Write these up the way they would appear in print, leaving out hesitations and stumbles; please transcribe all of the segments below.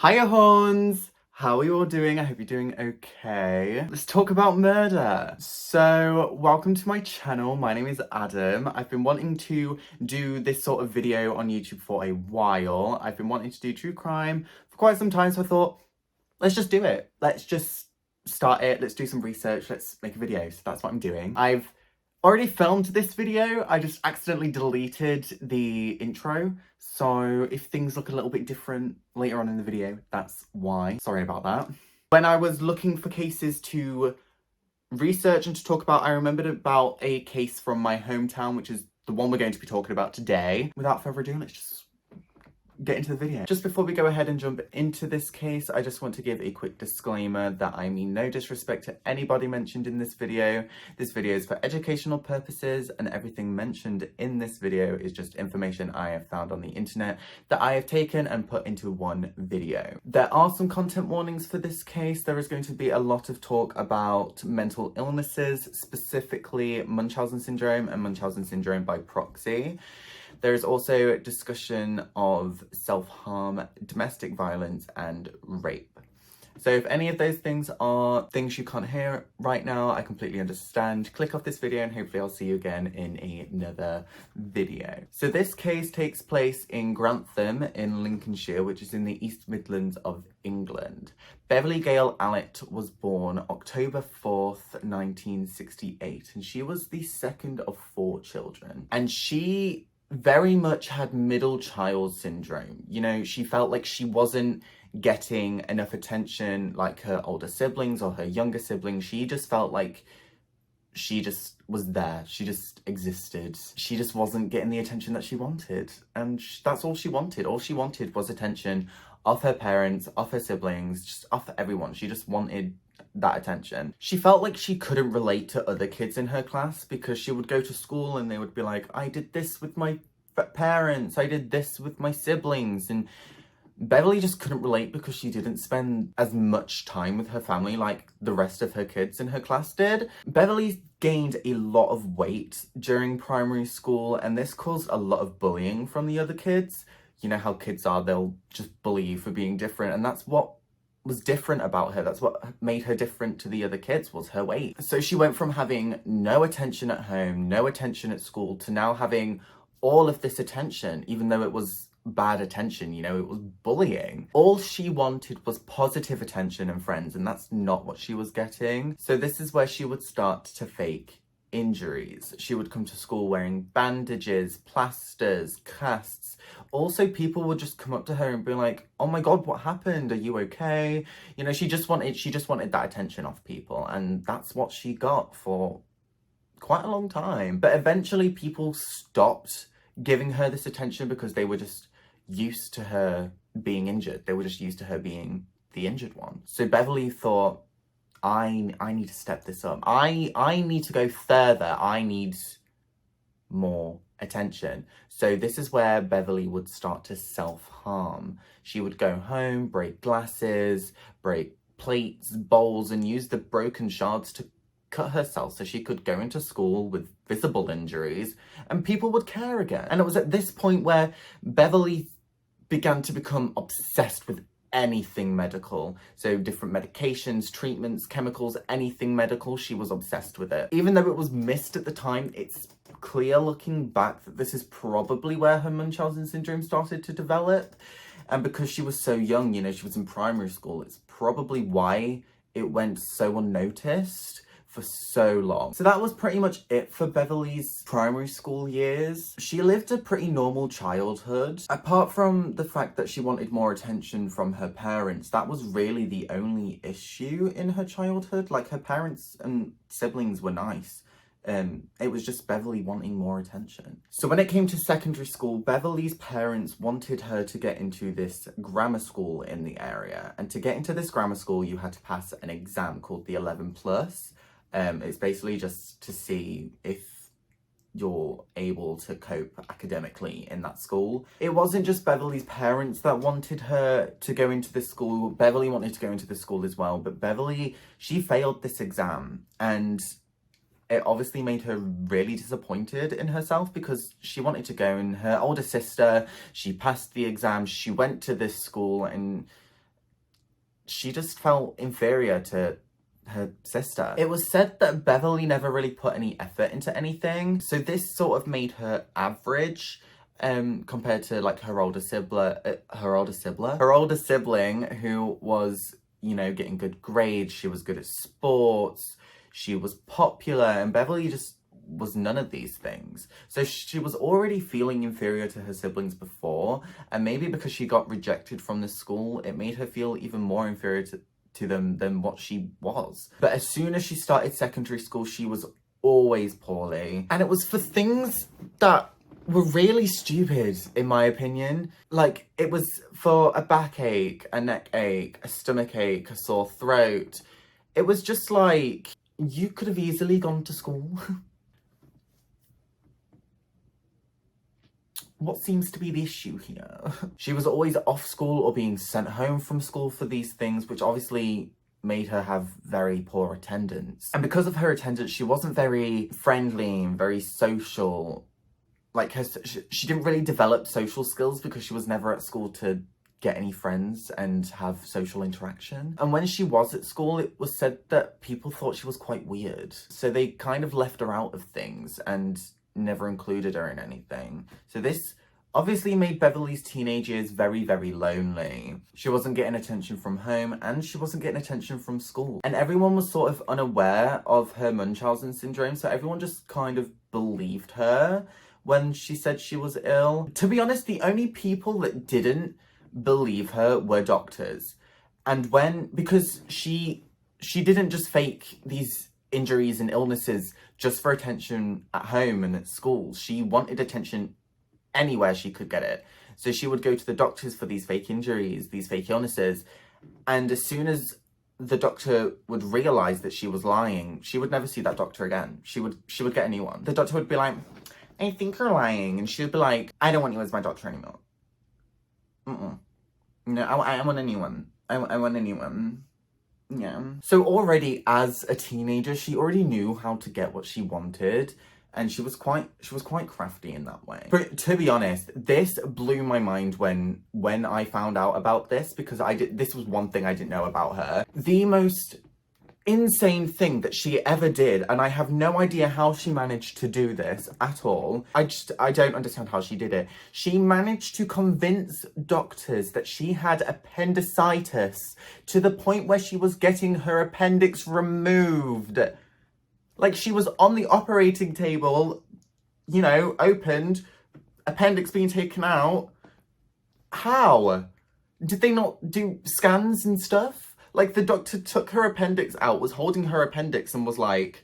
Hiya horns! How are you all doing? I hope you're doing okay. Let's talk about murder. So, welcome to my channel. My name is Adam. I've been wanting to do this sort of video on YouTube for a while. I've been wanting to do true crime for quite some time, so I thought, let's just do it. Let's just start it. Let's do some research. Let's make a video. So that's what I'm doing. I've already filmed this video. I just accidentally deleted the intro. So if things look a little bit different later on in the video, that's why. Sorry about that. When I was looking for cases to research and to talk about, I remembered about a case from my hometown, which is the one we're going to be talking about today. Without further ado, let's just get into the video. Just before we go ahead and jump into this case, I just want to give a quick disclaimer that I mean no disrespect to anybody mentioned in this video. This video is for educational purposes, and everything mentioned in this video is just information I have found on the internet that I have taken and put into one video. There are some content warnings for this case. There is going to be a lot of talk about mental illnesses, specifically Munchausen syndrome and Munchausen syndrome by proxy. There is also discussion of self-harm, domestic violence, and rape. So if any of those things are things you can't hear right now, I completely understand. Click off this video and hopefully I'll see you again in another video. So this case takes place in Grantham in Lincolnshire, which is in the East Midlands of England. Beverley Allitt was born October 4th, 1968, and she was the second of 4 children. And she very much had middle child syndrome. You know, she felt like she wasn't getting enough attention like her older siblings or her younger siblings. She just felt like she just was there. She just existed. She just wasn't getting the attention that she wanted. And that's all she wanted. All she wanted was attention of her parents, of her siblings, just of everyone. She just wanted that attention. She felt like she couldn't relate to other kids in her class because she would go to school and they would be like, I did this with my parents, I did this with my siblings, and Beverley just couldn't relate because she didn't spend as much time with her family like the rest of her kids in her class did. Beverley gained a lot of weight during primary school, and this caused a lot of bullying from the other kids. You know how kids are, they'll just bully you for being different, and that's what was different about her. That's what made her different to the other kids, was her weight. So she went from having no attention at home, no attention at school, to now having all of this attention, even though it was bad attention, you know, it was bullying. All she wanted was positive attention and friends, and that's not what she was getting. So this is where she would start to fake injuries. She would come to school wearing bandages, plasters, casts. Also, people would just come up to her and be like, oh my god, what happened? Are you okay? You know, she just wanted that attention off people, and that's what she got for quite a long time. But eventually people stopped giving her this attention because they were just used to her being injured. They were just used to her being the injured one. So Beverley thought, I need to step this up. I need to go further. I need more attention. So this is where Beverley would start to self-harm. She would go home, break glasses, break plates, bowls, and use the broken shards to cut herself so she could go into school with visible injuries and people would care again. And it was at this point where Beverley began to become obsessed with anything medical. So different medications, treatments, chemicals, anything medical, she was obsessed with it. Even though it was missed at the time, it's clear looking back that this is probably where her Munchausen syndrome started to develop. And because she was so young, you know, she was in primary school, it's probably why it went so unnoticed for so long. So that was pretty much it for Beverley's primary school years. She lived a pretty normal childhood. Apart from the fact that she wanted more attention from her parents, that was really the only issue in her childhood. Like, her parents and siblings were nice. It was just Beverley wanting more attention. So when it came to secondary school, Beverley's parents wanted her to get into this grammar school in the area. And to get into this grammar school, you had to pass an exam called the 11+. It's basically just to see if you're able to cope academically in that school. It wasn't just Beverley's parents that wanted her to go into this school. Beverley wanted to go into this school as well, but Beverley, she failed this exam, and it obviously made her really disappointed in herself because she wanted to go, and her older sister, she passed the exam, she went to this school, and she just felt inferior to her sister. It was said that Beverley never really put any effort into anything, so this sort of made her average compared to like her older sibling who was, you know, getting good grades. She was good at sports, she was popular, and Beverley just was none of these things. So she was already feeling inferior to her siblings before, and maybe because she got rejected from the school, it made her feel even more inferior to them than what she was. But as soon as she started secondary school, she was always poorly. And it was for things that were really stupid, in my opinion. Like, it was for a backache, a neck ache, a stomach ache, a sore throat. It was just like, you could have easily gone to school. What seems to be the issue here? She was always off school or being sent home from school for these things, which obviously made her have very poor attendance. And because of her attendance, she wasn't very friendly and very social. Like, she didn't really develop social skills because she was never at school to get any friends and have social interaction. And when she was at school, it was said that people thought she was quite weird. So they kind of left her out of things and never included her in anything. So this obviously made Beverley's teenage years very, very lonely. She wasn't getting attention from home and she wasn't getting attention from school. And everyone was sort of unaware of her Munchausen syndrome, so everyone just kind of believed her when she said she was ill. To be honest, the only people that didn't believe her were doctors. And because she didn't just fake these injuries and illnesses just for attention at home and at school. She wanted attention anywhere she could get it. So she would go to the doctors for these fake injuries, these fake illnesses. And as soon as the doctor would realise that she was lying, she would never see that doctor again. She would get a new one. The doctor would be like, I think you're lying. And she would be like, I don't want you as my doctor anymore. No, I want a new one. I want a new one. Yeah. So already as a teenager, she already knew how to get what she wanted, and she was quite crafty in that way. But to be honest, this blew my mind when I found out about this, because this was one thing I didn't know about her. The most insane thing that she ever did, and I have no idea how she managed to do this at all. I don't understand how she did it. She managed to convince doctors that she had appendicitis to the point where she was getting her appendix removed. Like, she was on the operating table, you know, opened, appendix being taken out. How? Did they not do scans and stuff? Like, the doctor took her appendix out, was holding her appendix and was like,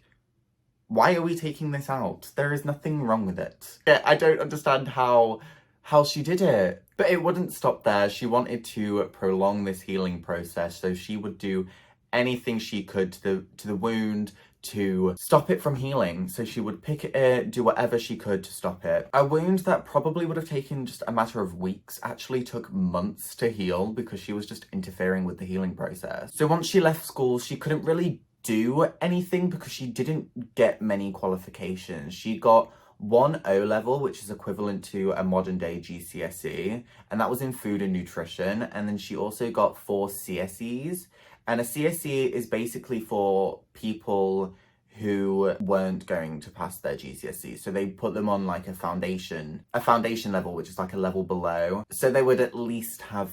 why are we taking this out? There is nothing wrong with it. Yeah, I don't understand how she did it. But it wouldn't stop there. She wanted to prolong this healing process, so she would do anything she could to the wound to stop it from healing. So she would pick it, do whatever she could to stop it. A wound that probably would have taken just a matter of weeks actually took months to heal because she was just interfering with the healing process. So once she left school, she couldn't really do anything because she didn't get many qualifications. She got one O-level, which is equivalent to a modern day GCSE, and that was in food and nutrition. And then she also got 4 CSEs. And a CSE is basically for people who weren't going to pass their GCSE. So they put them on like a foundation level, which is like a level below. So they would at least have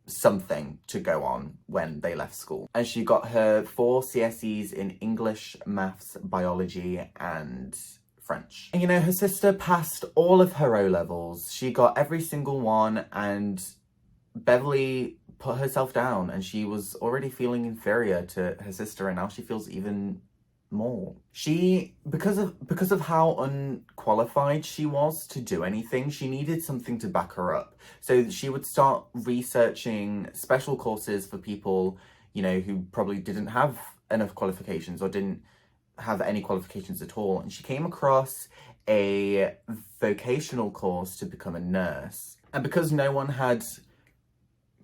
something to go on when they left school. And she got her 4 CSEs in English, maths, biology, and French. And, you know, her sister passed all of her O-levels. She got every single one, and Beverley put herself down, and she was already feeling inferior to her sister, and now she feels even more. She, because of how unqualified she was to do anything, she needed something to back her up. So she would start researching special courses for people, you know, who probably didn't have enough qualifications or didn't have any qualifications at all. And she came across a vocational course to become a nurse. And because no one had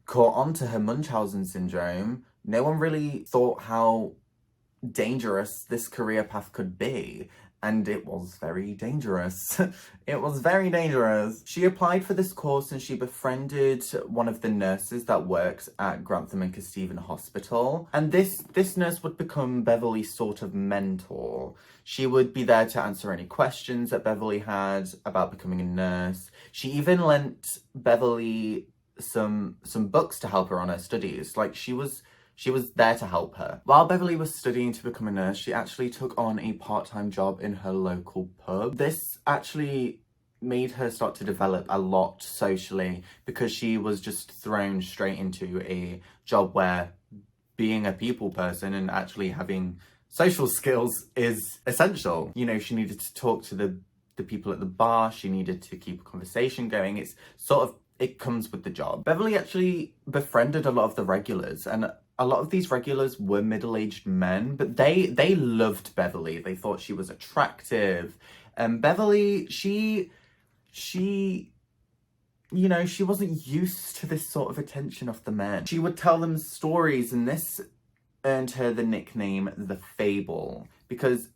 caught on to her Munchausen syndrome, no one really thought how dangerous this career path could be. and it was very dangerous. It was very dangerous. She applied for this course and she befriended one of the nurses that works at Grantham and Kesteven Hospital. And this nurse would become Beverley's sort of mentor. She would be there to answer any questions that Beverley had about becoming a nurse. She even lent Beverley some books to help her on her studies. Like, she was there to help her. While Beverley was studying to become a nurse, she actually took on a part-time job in her local pub. This actually made her start to develop a lot socially because she was just thrown straight into a job where being a people person and actually having social skills is essential. You know, she needed to talk to the people at the bar, she needed to keep a conversation going. It's sort of, it comes with the job. Beverley actually befriended a lot of the regulars, and a lot of these regulars were middle-aged men, but they loved Beverley. They thought she was attractive. Beverley, she, you know, she wasn't used to this sort of attention of the men. She would tell them stories, and this earned her the nickname the Fable, because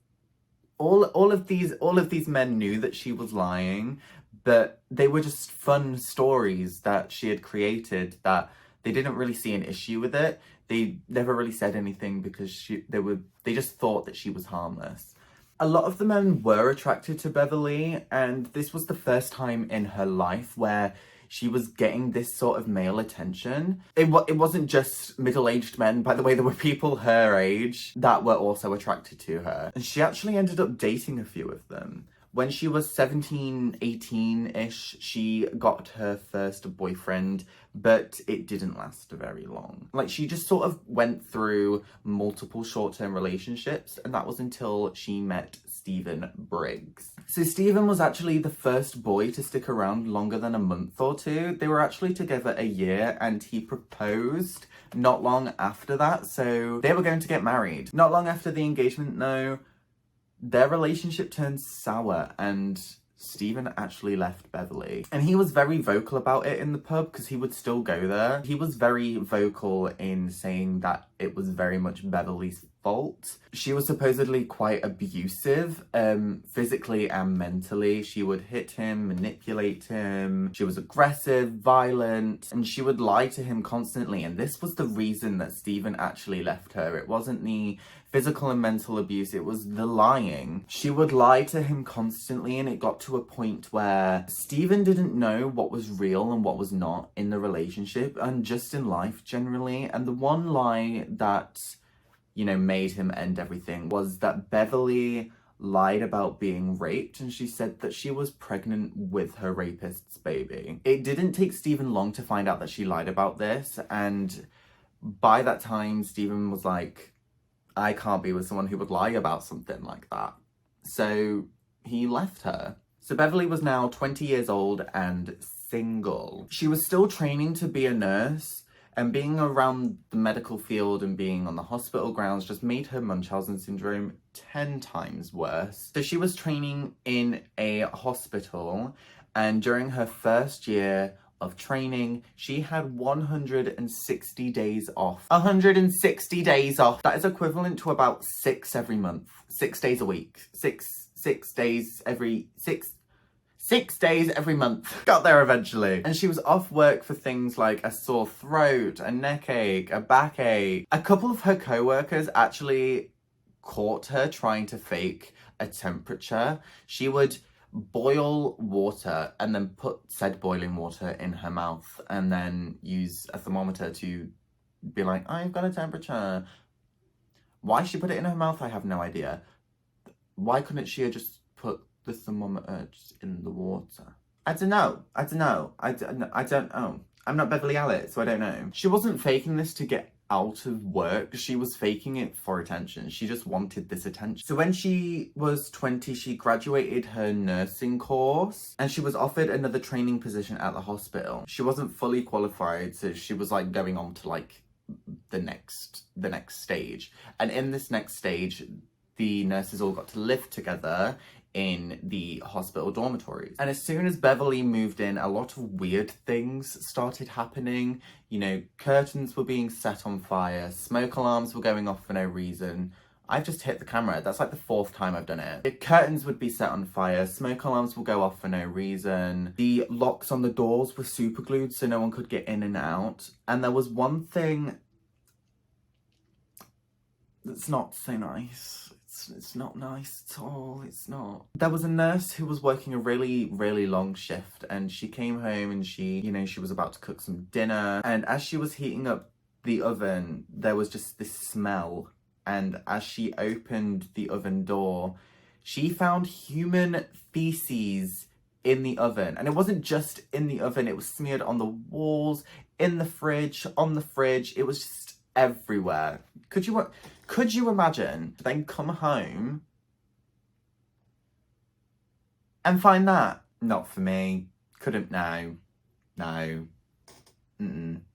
all of these men knew that she was lying, but they were just fun stories that she had created that they didn't really see an issue with it. They never really said anything because they just thought that she was harmless. A lot of the men were attracted to Beverley, and this was the first time in her life where she was getting this sort of male attention. It wasn't just middle-aged men, by the way, there were people her age that were also attracted to her. And she actually ended up dating a few of them. When she was 17, 18-ish, she got her first boyfriend, but it didn't last very long. Like, she just sort of went through multiple short-term relationships, and that was until she met Stephen Briggs. So Stephen was actually the first boy to stick around longer than a month or two. They were actually together a year, and he proposed not long after that, so they were going to get married. Not long after the engagement, though, their relationship turned sour and Stephen actually left Beverley. And he was very vocal about it in the pub because he would still go there. He was very vocal in saying that it was very much Beverley's fault. She was supposedly quite abusive, physically and mentally. She would hit him, manipulate him. She was aggressive, violent, and she would lie to him constantly. And this was the reason that Stephen actually left her. It wasn't the physical and mental abuse, it was the lying. She would lie to him constantly, and it got to a point where Stephen didn't know what was real and what was not in the relationship and just in life generally. And the one lie that, you know, made him end everything was that Beverley lied about being raped, and she said that she was pregnant with her rapist's baby. It didn't take Stephen long to find out that she lied about this, and by that time Stephen was like, I can't be with someone who would lie about something like that. So he left her. So Beverley was now 20 years old and single. She was still training to be a nurse, and being around the medical field and being on the hospital grounds just made her Munchausen syndrome 10 times worse. So she was training in a hospital, and during her first year of training, she had 160 days off. 160 days off. That is equivalent to about 6 every month. 6 days a week. Six days every month. Got there eventually. And she was off work for things like a sore throat, a neck ache, a backache. A couple of her co-workers actually caught her trying to fake a temperature. She would boil water and then put said boiling water in her mouth and then use a thermometer to be like, I've got a temperature. Why she put it in her mouth, I have no idea. Why couldn't she have just put the thermometer just in the water? I don't know. I don't know. I'm not Beverley Allitt, so I don't know. She wasn't faking this to get out of work. She was faking it for attention. She just wanted this attention. So when she was 20, she graduated her nursing course and she was offered another training position at the hospital. She wasn't fully qualified, so she was like going on to like the next stage. And in this next stage, the nurses all got to live together in the hospital dormitories. And as soon as Beverley moved in, a lot of weird things started happening. You know, curtains were being set on fire, smoke alarms were going off for no reason. I've just hit the camera. That's like the 4th time I've done it. The curtains would be set on fire. Smoke alarms will go off for no reason. The locks on the doors were super glued so no one could get in and out. And there was one thing that's not so nice. It's not nice at all. It's not. There was a nurse who was working a really, really long shift, and she came home and she was about to cook some dinner. And as she was heating up the oven, there was just this smell. And as she opened the oven door, she found human feces in the oven. And it wasn't just in the oven, it was smeared on the walls, in the fridge, on the fridge. It was just everywhere. Could you imagine then come home and find that? Not for me. Couldn't, no.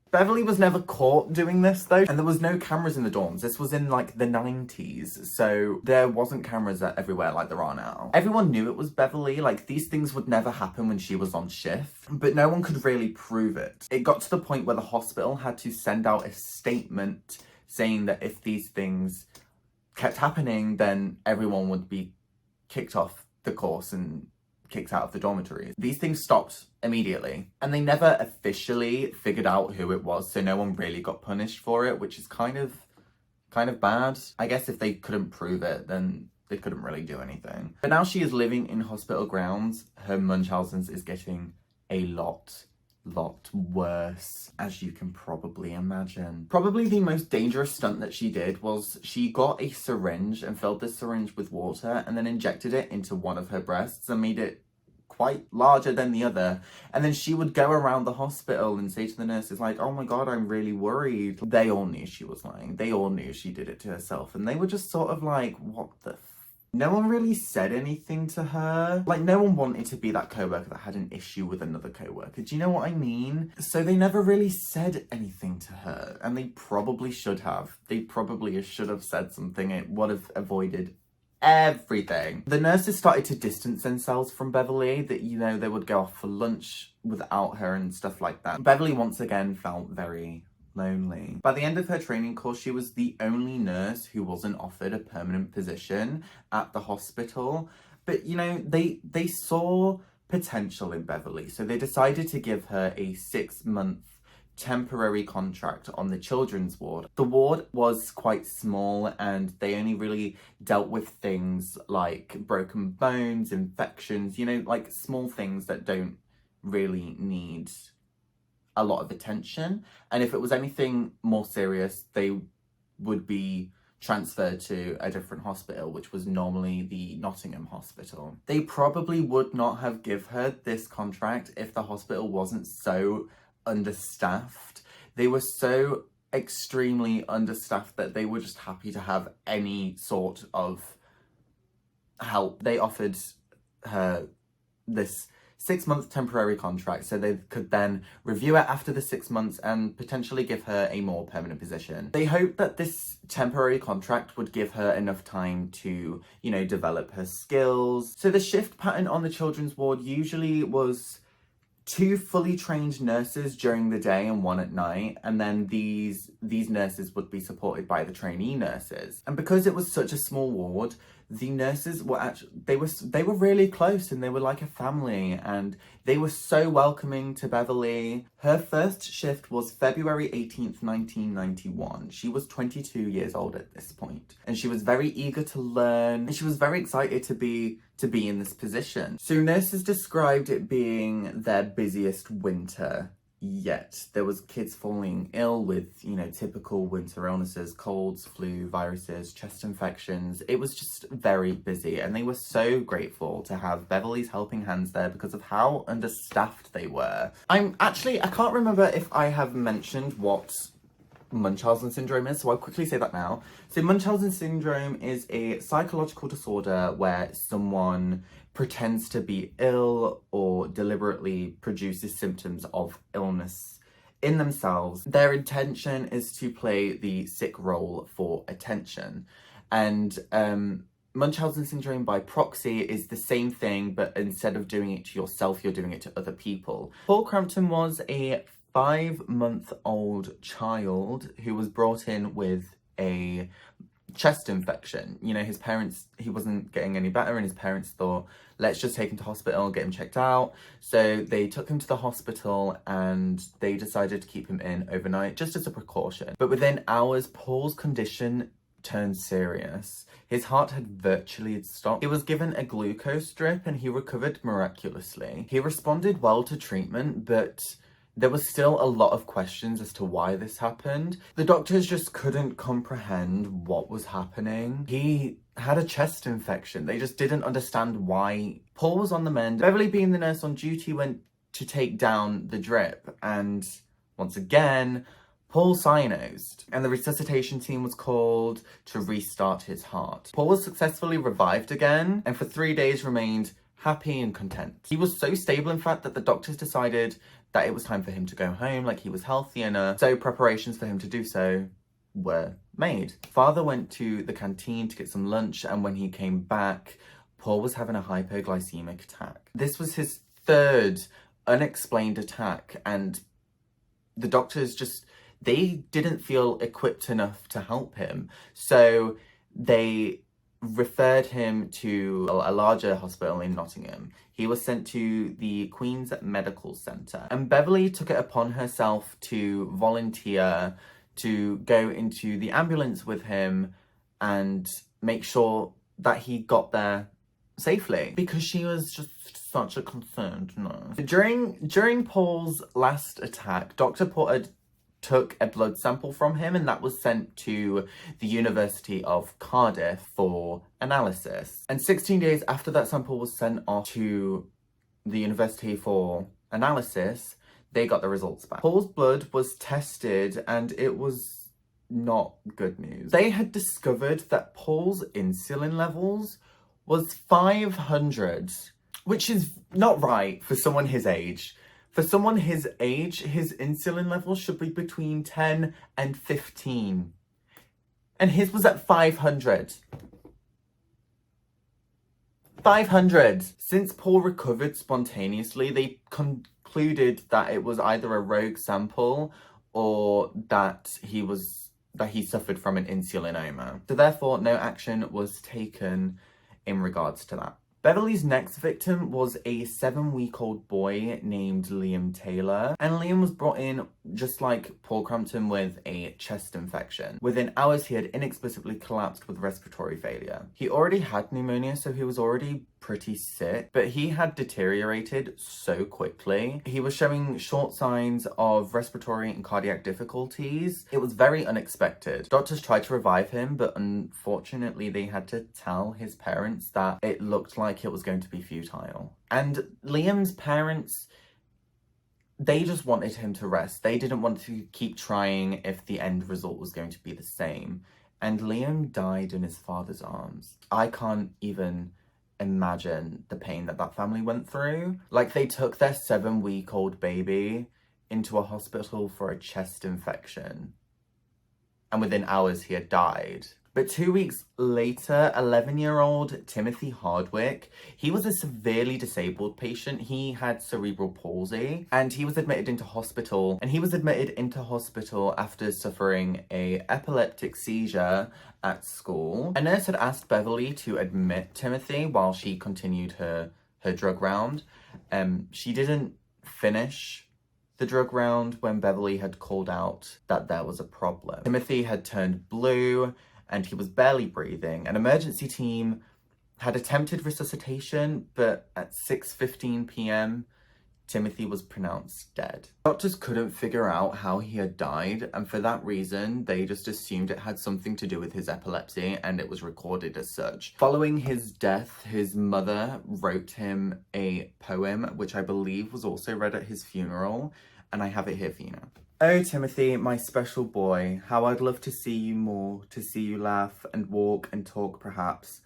Beverley was never caught doing this though, and there was no cameras in the dorms. This was in like the 90s, so there wasn't cameras everywhere like there are now. Everyone knew it was Beverley, like these things would never happen when she was on shift, but no one could really prove it. It got to the point where the hospital had to send out a statement saying that if these things kept happening, then everyone would be kicked off the course and kicked out of the dormitories. These things stopped immediately, and they never officially figured out who it was, so no one really got punished for it, which is kind of bad. I guess if they couldn't prove it, then they couldn't really do anything. But now she is living in hospital grounds. Her Munchausen's is getting a lot worse, as you can probably imagine. Probably the most dangerous stunt that she did was she got a syringe and filled the syringe with water and then injected it into one of her breasts and made it quite larger than the other. And then she would go around the hospital and say to the nurses like, oh my god, I'm really worried. They all knew she was lying. They all knew she did it to herself, and they were just sort of like, what the No one really said anything to her. Like, no one wanted to be that co-worker that had an issue with another co-worker. Do you know what I mean? So they never really said anything to her, and they probably should have. They probably should have said something. It would have avoided everything. The nurses started to distance themselves from Beverley, that, you know, they would go off for lunch without her and stuff like that. Beverley once again felt very lonely. By the end of her training course, she was the only nurse who wasn't offered a permanent position at the hospital. But, you know, they saw potential in Beverley, so they decided to give her a 6-month temporary contract on the children's ward. The ward was quite small, and they only really dealt with things like broken bones, infections, you know, like small things that don't really need a lot of attention. And if it was anything more serious, they would be transferred to a different hospital, which was normally the Nottingham hospital. They probably would not have given her this contract if the hospital wasn't so understaffed. They were so extremely understaffed that they were just happy to have any sort of help. They offered her this 6-month temporary contract so they could then review it after the 6 months and potentially give her a more permanent position. They hoped that this temporary contract would give her enough time to, you know, develop her skills. So the shift pattern on the children's ward usually was 2 fully trained nurses during the day and 1 at night, and then these nurses would be supported by the trainee nurses. And because it was such a small ward, the nurses were actually, they were really close, and they were like a family, and they were so welcoming to Beverley. Her first shift was February 18th, 1991. She was 22 years old at this point, and she was very eager to learn, and she was very excited to be in this position. So nurses described it being their busiest winter yet. There was kids falling ill with, you know, typical winter illnesses, colds, flu, viruses, chest infections. It was just very busy, and they were so grateful to have Beverley's helping hands there because of how understaffed they were. I can't remember if I have mentioned what Munchausen syndrome is, so I'll quickly say that now. So Munchausen syndrome is a psychological disorder where someone pretends to be ill or deliberately produces symptoms of illness in themselves. Their intention is to play the sick role for attention. And Munchausen syndrome by proxy is the same thing, but instead of doing it to yourself, you're doing it to other people. Paul Crampton was a 5-month-old child who was brought in with a chest infection. You know, his parents, he wasn't getting any better, and his parents thought, let's just take him to hospital, get him checked out. So they took him to the hospital and they decided to keep him in overnight just as a precaution. But within hours, Paul's condition turned serious. His heart had virtually stopped. He was given a glucose drip and he recovered miraculously. He responded well to treatment, but there was still a lot of questions as to why this happened. The doctors just couldn't comprehend what was happening. He had a chest infection. They just didn't understand why. Paul was on the mend. Beverley, being the nurse on duty, went to take down the drip, and once again, Paul cyanosed, and the resuscitation team was called to restart his heart. Paul was successfully revived again, and for 3 days remained happy and content. He was so stable, in fact, that the doctors decided that it was time for him to go home, like he was healthy enough, so preparations for him to do so were made. Father went to the canteen to get some lunch, and when he came back, Paul was having a hypoglycemic attack. This was his third unexplained attack, and the doctors just, they didn't feel equipped enough to help him. So they referred him to a larger hospital in Nottingham. He was sent to the Queen's Medical Centre. And Beverley took it upon herself to volunteer to go into the ambulance with him and make sure that he got there safely, because she was just such a concerned nurse. During Paul's last attack, Dr. Porter took a blood sample from him, and that was sent to the University of Cardiff for analysis. And 16 days after that sample was sent off to the university for analysis, they got the results back. Paul's blood was tested and it was not good news. They had discovered that Paul's insulin levels was 500, which is not right for someone his age. For someone his age, his insulin levels should be between 10 and 15. And his was at 500. 500! Since Paul recovered spontaneously, they concluded that it was either a rogue sample or that he suffered from an insulinoma. So therefore, no action was taken in regards to that. Beverley's next victim was a 7-week-old boy named Liam Taylor, and Liam was brought in just like Paul Crampton with a chest infection. Within hours, he had inexplicably collapsed with respiratory failure. He already had pneumonia, so he was already pretty sick, but he had deteriorated so quickly. He was showing short signs of respiratory and cardiac difficulties. It was very unexpected. Doctors tried to revive him, but unfortunately they had to tell his parents that it looked like it was going to be futile. And Liam's parents, they just wanted him to rest. They didn't want to keep trying if the end result was going to be the same. And Liam died in his father's arms. I can't even imagine the pain that family went through. Like, they took their 7-week-old baby into a hospital for a chest infection, and within hours he had died. But 2 weeks later, 11-year-old Timothy Hardwick, he was a severely disabled patient. He had cerebral palsy, and he was admitted into hospital. And he was admitted into hospital after suffering an epileptic seizure at school. A nurse had asked Beverley to admit Timothy while she continued her drug round. She didn't finish the drug round when Beverley had called out that there was a problem. Timothy had turned blue, and he was barely breathing. An emergency team had attempted resuscitation, but at 6:15 p.m, Timothy was pronounced dead. Doctors couldn't figure out how he had died, and for that reason, they just assumed it had something to do with his epilepsy, and it was recorded as such. Following his death, his mother wrote him a poem, which I believe was also read at his funeral, and I have it here for you now. Oh, Timothy, my special boy, how I'd love to see you more, to see you laugh and walk and talk perhaps.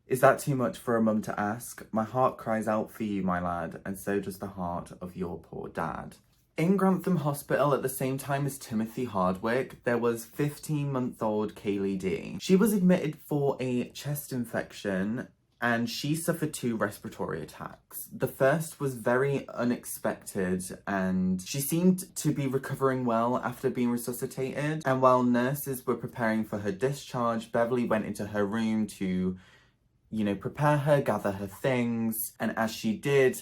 Is that too much for a mum to ask? My heart cries out for you, my lad, and so does the heart of your poor dad. In Grantham Hospital at the same time as Timothy Hardwick, there was 15-month-old Kaylie D. She was admitted for a chest infection, and she suffered 2 respiratory attacks. The first was very unexpected, and she seemed to be recovering well after being resuscitated. And while nurses were preparing for her discharge, Beverley went into her room to, prepare her, gather her things, and as she did,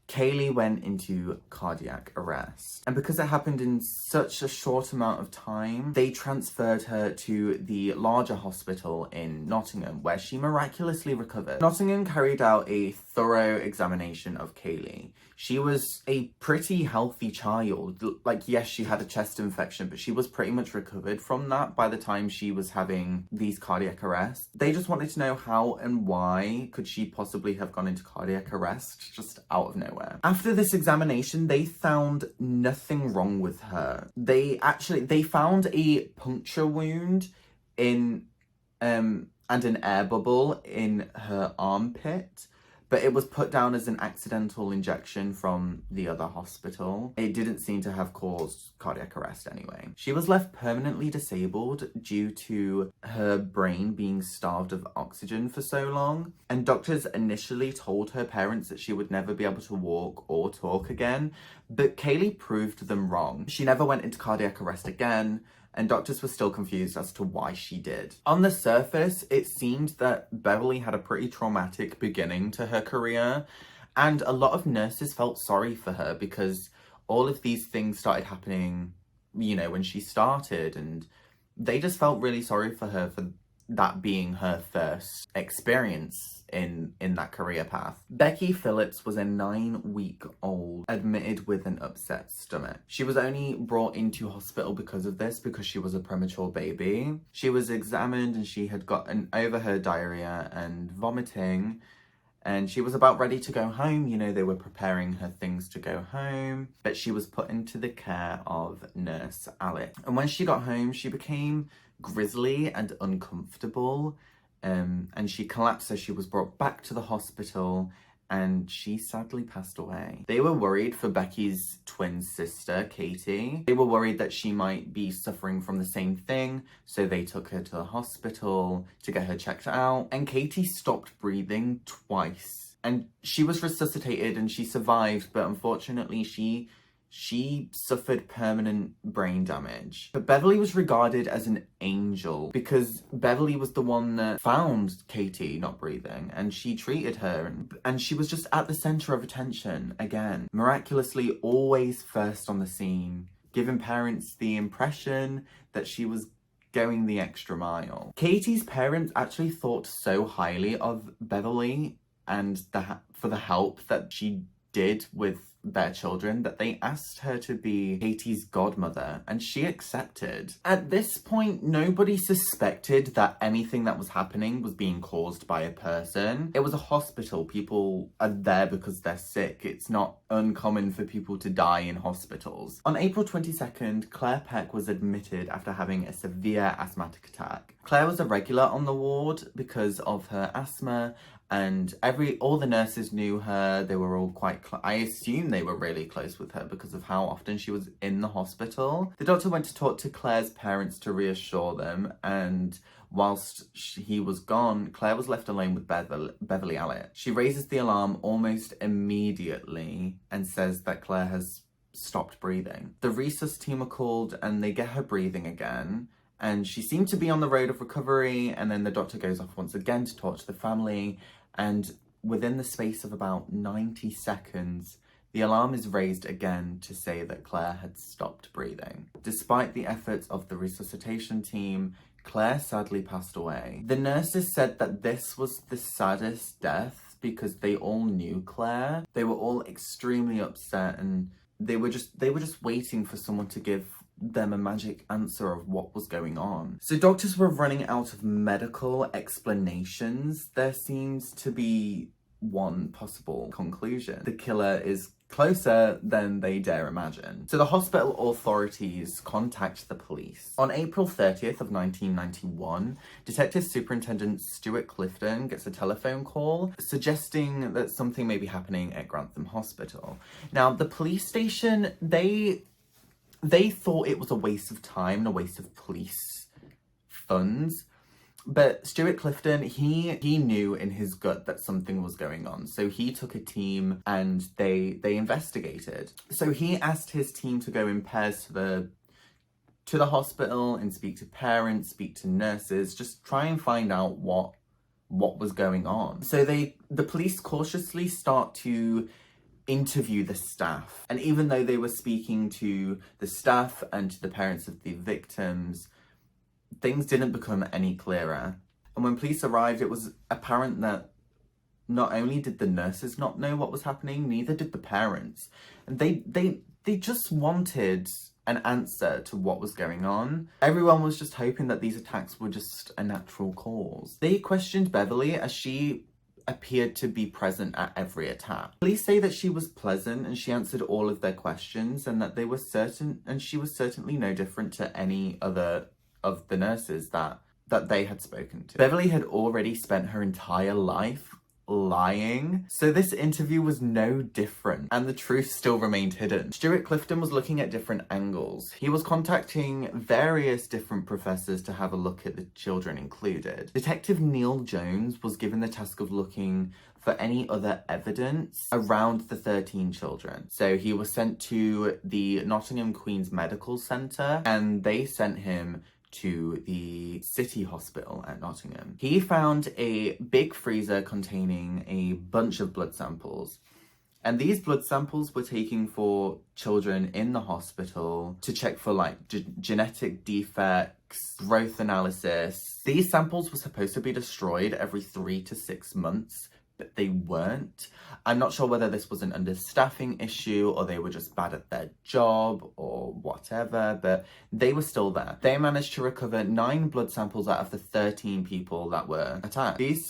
Kaylie went into cardiac arrest. And because it happened in such a short amount of time, they transferred her to the larger hospital in Nottingham, where she miraculously recovered. Nottingham carried out a thorough examination of Kaylie. She was a pretty healthy child. Like, yes, she had a chest infection, but she was pretty much recovered from that by the time she was having these cardiac arrests. They just wanted to know how and why could she possibly have gone into cardiac arrest just out of nowhere. After this examination, they found nothing wrong with her. They found a puncture wound and an air bubble in her armpit, but it was put down as an accidental injection from the other hospital. It didn't seem to have caused cardiac arrest anyway. She was left permanently disabled due to her brain being starved of oxygen for so long, and doctors initially told her parents that she would never be able to walk or talk again, but Kaylie proved them wrong. She never went into cardiac arrest again, and doctors were still confused as to why she did. On the surface, it seemed that Beverley had a pretty traumatic beginning to her career, and a lot of nurses felt sorry for her because all of these things started happening, when she started, and they just felt really sorry for her for that being her first experience in that career path. Becky Phillips was a 9-week-old admitted with an upset stomach. She was only brought into hospital because of this, because she was a premature baby. She was examined and she had gotten over her diarrhea and vomiting, and she was about ready to go home. They were preparing her things to go home, but she was put into the care of Nurse Allitt. And when she got home, she became grisly and uncomfortable, and she collapsed, so she was brought back to the hospital, and she sadly passed away. They were worried for Becky's twin sister, Katie. They were worried that she might be suffering from the same thing, so they took her to the hospital to get her checked out, and Katie stopped breathing twice. And she was resuscitated and she survived, but unfortunately she suffered permanent brain damage. But Beverley was regarded as an angel because Beverley was the one that found Katie not breathing, and she treated her, and she was just at the center of attention again. Miraculously always first on the scene, giving parents the impression that she was going the extra mile. Katie's parents actually thought so highly of Beverley and for the help that she did with their children that they asked her to be Katie's godmother, and she accepted. At this point, nobody suspected that anything that was happening was being caused by a person. It was a hospital. People are there because they're sick. It's not uncommon for people to die in hospitals. On April 22nd, Claire Peck was admitted after having a severe asthmatic attack. Claire was a regular on the ward because of her asthma, and all the nurses knew her. They were all I assume they were really close with her because of how often she was in the hospital. The doctor went to talk to Claire's parents to reassure them, and whilst he was gone, Claire was left alone with Beverley Alliit. She raises the alarm almost immediately and says that Claire has stopped breathing. The resus team are called and they get her breathing again, and she seemed to be on the road of recovery, and then the doctor goes off once again to talk to the family, and within the space of about 90 seconds, the alarm is raised again to say that Claire had stopped breathing. Despite the efforts of the resuscitation team, Claire sadly passed away. The nurses said that this was the saddest death because they all knew Claire. They were all extremely upset, and they were just waiting for someone to give them a magic answer of what was going on. So doctors were running out of medical explanations. There seems to be one possible conclusion. The killer is closer than they dare imagine. So the hospital authorities contact the police. On April 30th of 1991, Detective Superintendent Stuart Clifton gets a telephone call suggesting that something may be happening at Grantham Hospital. Now, the police station, they thought it was a waste of time and a waste of police funds, But Stuart Clifton, he knew in his gut that something was going on. So he took a team and they investigated. So he asked his team to go in pairs to the hospital and speak to parents, speak to nurses, just try and find out what was going on. So the police cautiously start to interview the staff. And even though they were speaking to the staff and to the parents of the victims, things didn't become any clearer. And when police arrived, it was apparent that not only did the nurses not know what was happening, neither did the parents. And they just wanted an answer to what was going on. Everyone was just hoping that these attacks were just a natural cause. They questioned Beverley as she appeared to be present at every attack. Police say that she was pleasant and she answered all of their questions, and that she was certainly no different to any other of the nurses that they had spoken to. Beverley had already spent her entire life lying, so this interview was no different, and the truth still remained hidden. Stuart Clifton was looking at different angles. He was contacting various different professors to have a look at the children included. Detective Neil Jones was given the task of looking for any other evidence around the 13 children. So he was sent to the Nottingham Queen's Medical Centre, and they sent him to the City Hospital at Nottingham. He found a big freezer containing a bunch of blood samples. And these blood samples were taken for children in the hospital to check for like genetic defects, growth analysis. These samples were supposed to be destroyed every 3 to 6 months, but they weren't. I'm not sure whether this was an understaffing issue or they were just bad at their job or whatever, but they were still there. They managed to recover 9 blood samples out of the 13 people that were attacked. These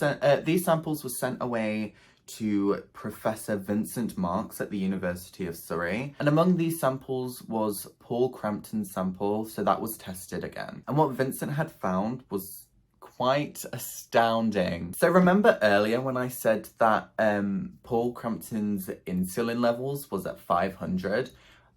samples were sent away to Professor Vincent Marks at the University of Surrey. And among these samples was Paul Crampton's sample, so that was tested again. And what Vincent had found was quite astounding. So remember earlier when I said that Paul Crampton's insulin levels was at 500?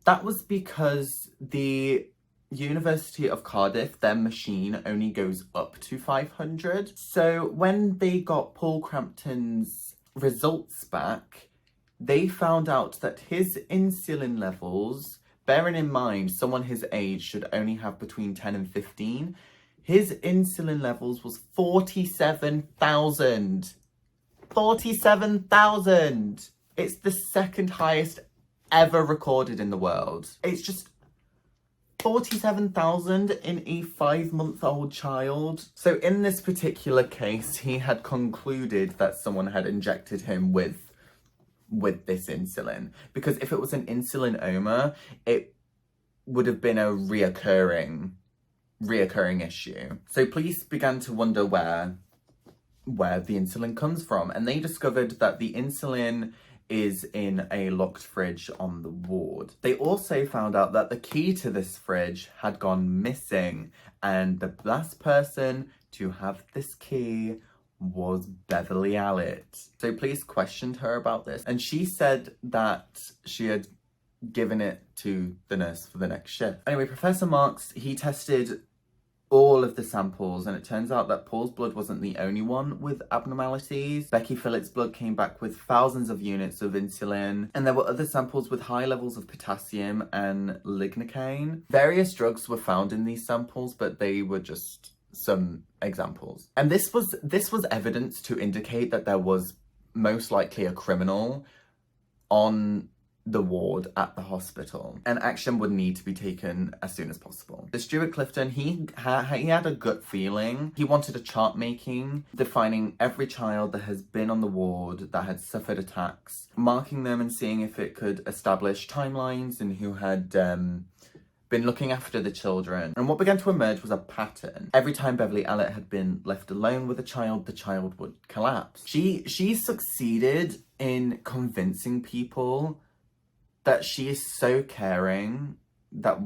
That was because the University of Cardiff, their machine only goes up to 500. So when they got Paul Crampton's results back, they found out that his insulin levels, bearing in mind someone his age should only have between 10 and 15, his insulin levels was 47,000. 47,000! It's the second highest ever recorded in the world. It's just 47,000 in a 5-month-old child. So in this particular case, he had concluded that someone had injected him with this insulin. Because if it was an insulinoma, it would have been a reoccurring issue. So police began to wonder where the insulin comes from, and they discovered that the insulin is in a locked fridge on the ward. They also found out that the key to this fridge had gone missing, and the last person to have this key was Beverley Allitt. So police questioned her about this, and she said that she had given it to the nurse for the next shift. Anyway, Professor Marks, he tested all of the samples, and it turns out that Paul's blood wasn't the only one with abnormalities. Becky Phillips' blood came back with thousands of units of insulin, and there were other samples with high levels of potassium and lignocaine. Various drugs were found in these samples, but they were just some examples. And this was evidence to indicate that there was most likely a criminal on the ward at the hospital, and action would need to be taken as soon as possible. The Stuart Clifton, he had a gut feeling. He wanted a chart making, defining every child that has been on the ward that had suffered attacks, marking them and seeing if it could establish timelines and who had been looking after the children. And what began to emerge was a pattern. Every time Beverley Allitt had been left alone with a child, the child would collapse. She succeeded in convincing people that she is so caring that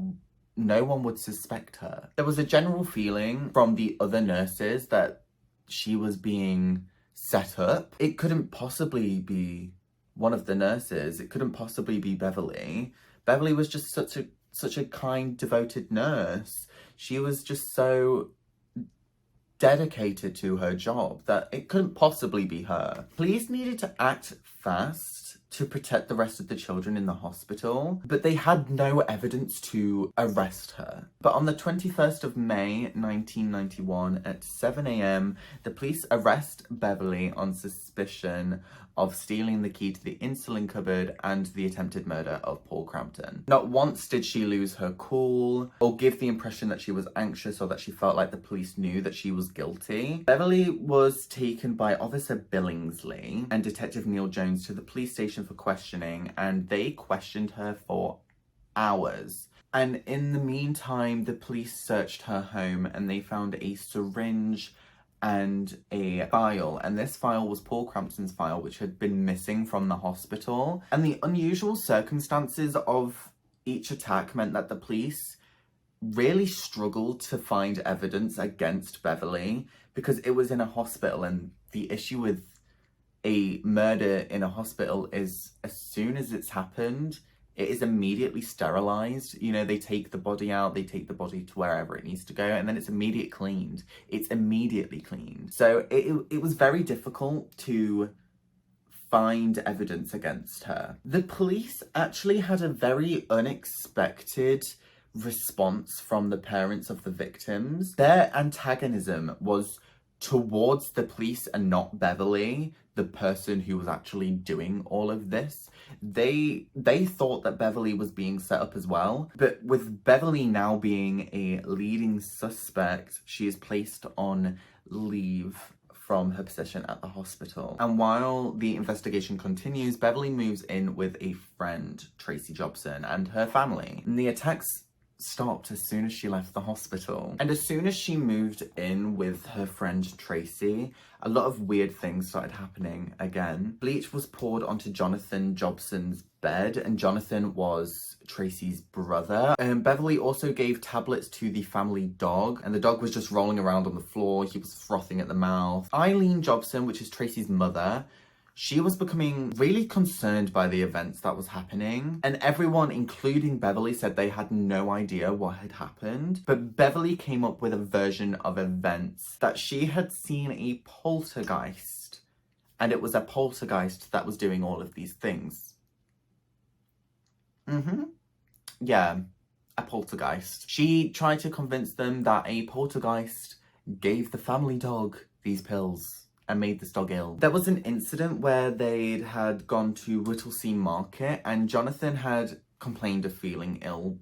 no one would suspect her. There was a general feeling from the other nurses that she was being set up. It couldn't possibly be one of the nurses. It couldn't possibly be Beverley. Beverley was just such a kind, devoted nurse. She was just so dedicated to her job that it couldn't possibly be her. Police needed to act fast to protect the rest of the children in the hospital, but they had no evidence to arrest her. But on the 21st of May 1991 at 7 a.m, the police arrest Beverley on suspicion of stealing the key to the insulin cupboard and the attempted murder of Paul Crampton. Not once did she lose her cool or give the impression that she was anxious or that she felt like the police knew that she was guilty. Beverley was taken by Officer Billingsley and Detective Neil Jones to the police station for questioning, and they questioned her for hours. And in the meantime, the police searched her home and they found a syringe and a file, and this file was Paul Crampton's file, which had been missing from the hospital. And the unusual circumstances of each attack meant that the police really struggled to find evidence against Beverley because it was in a hospital, and the issue with a murder in a hospital is as soon as it's happened, it is immediately sterilized. You know, they take the body out, they take the body to wherever it needs to go, and then it's immediately cleaned. It's immediately cleaned. So it was very difficult to find evidence against her. The police actually had a very unexpected response from the parents of the victims. Their antagonism was towards the police and not Beverley, the person who was actually doing all of this. They thought that Beverley was being set up as well, but with Beverley now being a leading suspect, she is placed on leave from her position at the hospital. And while the investigation continues, Beverley moves in with a friend, Tracy Jobson, and her family. And the attacks stopped as soon as she left the hospital. And as soon as she moved in with her friend Tracy, a lot of weird things started happening again. Bleach was poured onto Jonathan Jobson's bed, and Jonathan was Tracy's brother. Beverley also gave tablets to the family dog, and the dog was just rolling around on the floor. He was frothing at the mouth. Eileen Jobson, which is Tracy's mother, she was becoming really concerned by the events that was happening, and everyone, including Beverley, said they had no idea what had happened. But Beverley came up with a version of events that she had seen a poltergeist, and it was a poltergeist that was doing all of these things. Yeah, a poltergeist. She tried to convince them that a poltergeist gave the family dog these pills and made this dog ill. There was an incident where they had gone to Whittlesea Market, and Jonathan had complained of feeling ill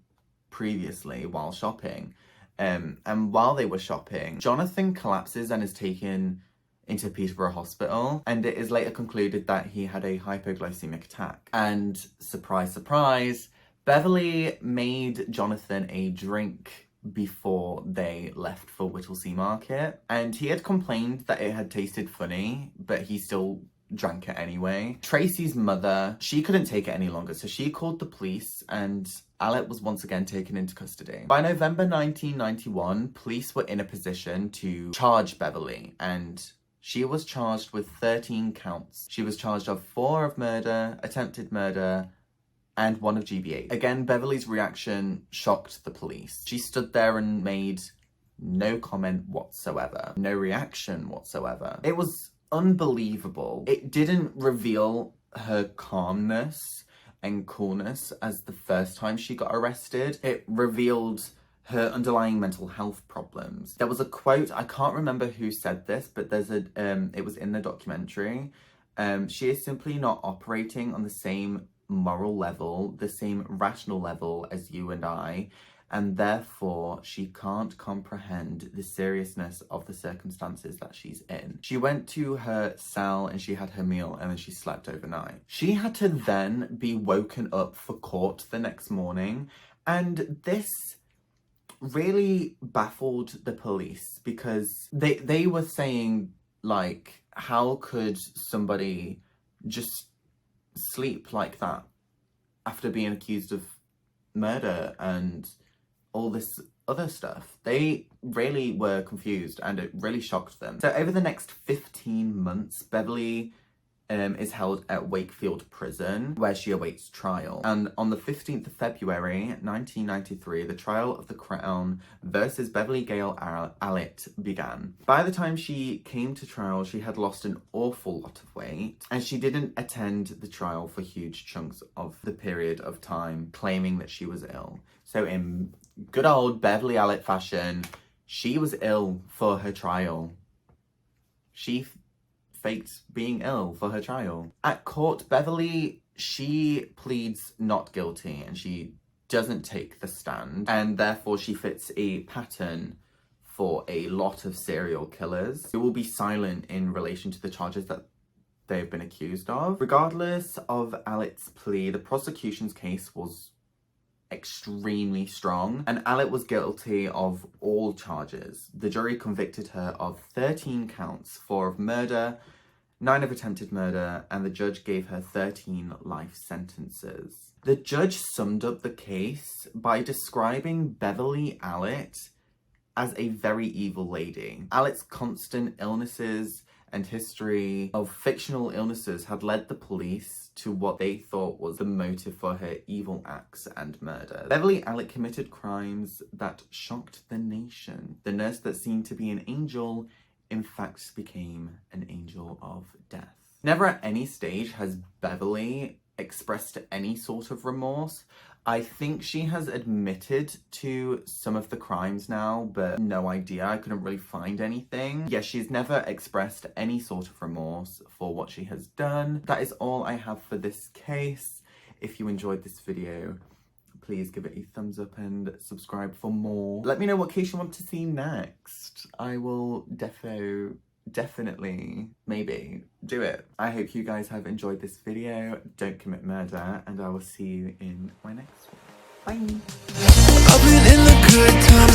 previously while shopping. And while they were shopping, Jonathan collapses and is taken into Peterborough Hospital, and it is later concluded that he had a hypoglycemic attack. And surprise, surprise, Beverley made Jonathan a drink before they left for Whittlesea Market, and he had complained that it had tasted funny, but he still drank it anyway. Tracy's mother, she couldn't take it any longer, so she called the police, and Allitt was once again taken into custody. By November 1991, police were in a position to charge Beverley, and she was charged with 13 counts. She was charged of 4 of murder, attempted murder, and 1 of GBH. Again, Beverley's reaction shocked the police. She stood there and made no comment whatsoever. No reaction whatsoever. It was unbelievable. It didn't reveal her calmness and coolness as the first time she got arrested. It revealed her underlying mental health problems. There was a quote, I can't remember who said this, but there's a, it was in the documentary. She is simply not operating on the same moral level, the same rational level as you and I, and therefore she can't comprehend the seriousness of the circumstances that she's in. She went to her cell and she had her meal, and then she slept overnight. She had to then be woken up for court the next morning, and this really baffled the police because they were saying, like, how could somebody just sleep like that after being accused of murder and all this other stuff? They really were confused, and it really shocked them. So over the next 15 months, Beverley is held at Wakefield Prison, where she awaits trial. And on the 15th of February 1993, the trial of the Crown versus Beverley Alliit began. By the time she came to trial, she had lost an awful lot of weight, and she didn't attend the trial for huge chunks of the period of time, claiming that she was ill. So in good old Beverley Allitt fashion, she was ill for her trial. She faked being ill for her trial. At court, Beverley, she pleads not guilty and she doesn't take the stand, and therefore she fits a pattern for a lot of serial killers who will be silent in relation to the charges that they've been accused of. Regardless of Allitt's plea, the prosecution's case was extremely strong, and Allitt was guilty of all charges. The jury convicted her of 13 counts, 4 of murder, 9 of attempted murder, and the judge gave her 13 life sentences. The judge summed up the case by describing Beverley Allitt as a very evil lady. Allitt's constant illnesses and history of fictional illnesses had led the police to what they thought was the motive for her evil acts and murder. Beverley Allitt committed crimes that shocked the nation. The nurse that seemed to be an angel, in fact, became an angel of death. Never at any stage has Beverley expressed any sort of remorse. I think she has admitted to some of the crimes now, but no idea. I couldn't really find anything. Yeah, she's never expressed any sort of remorse for what she has done. That is all I have for this case. If you enjoyed this video, please give it a thumbs up and subscribe for more. Let me know what case you want to see next. I will definitely, maybe, do it. I hope you guys have enjoyed this video. Don't commit murder, and I will see you in my next one. Bye! I've been in the good times.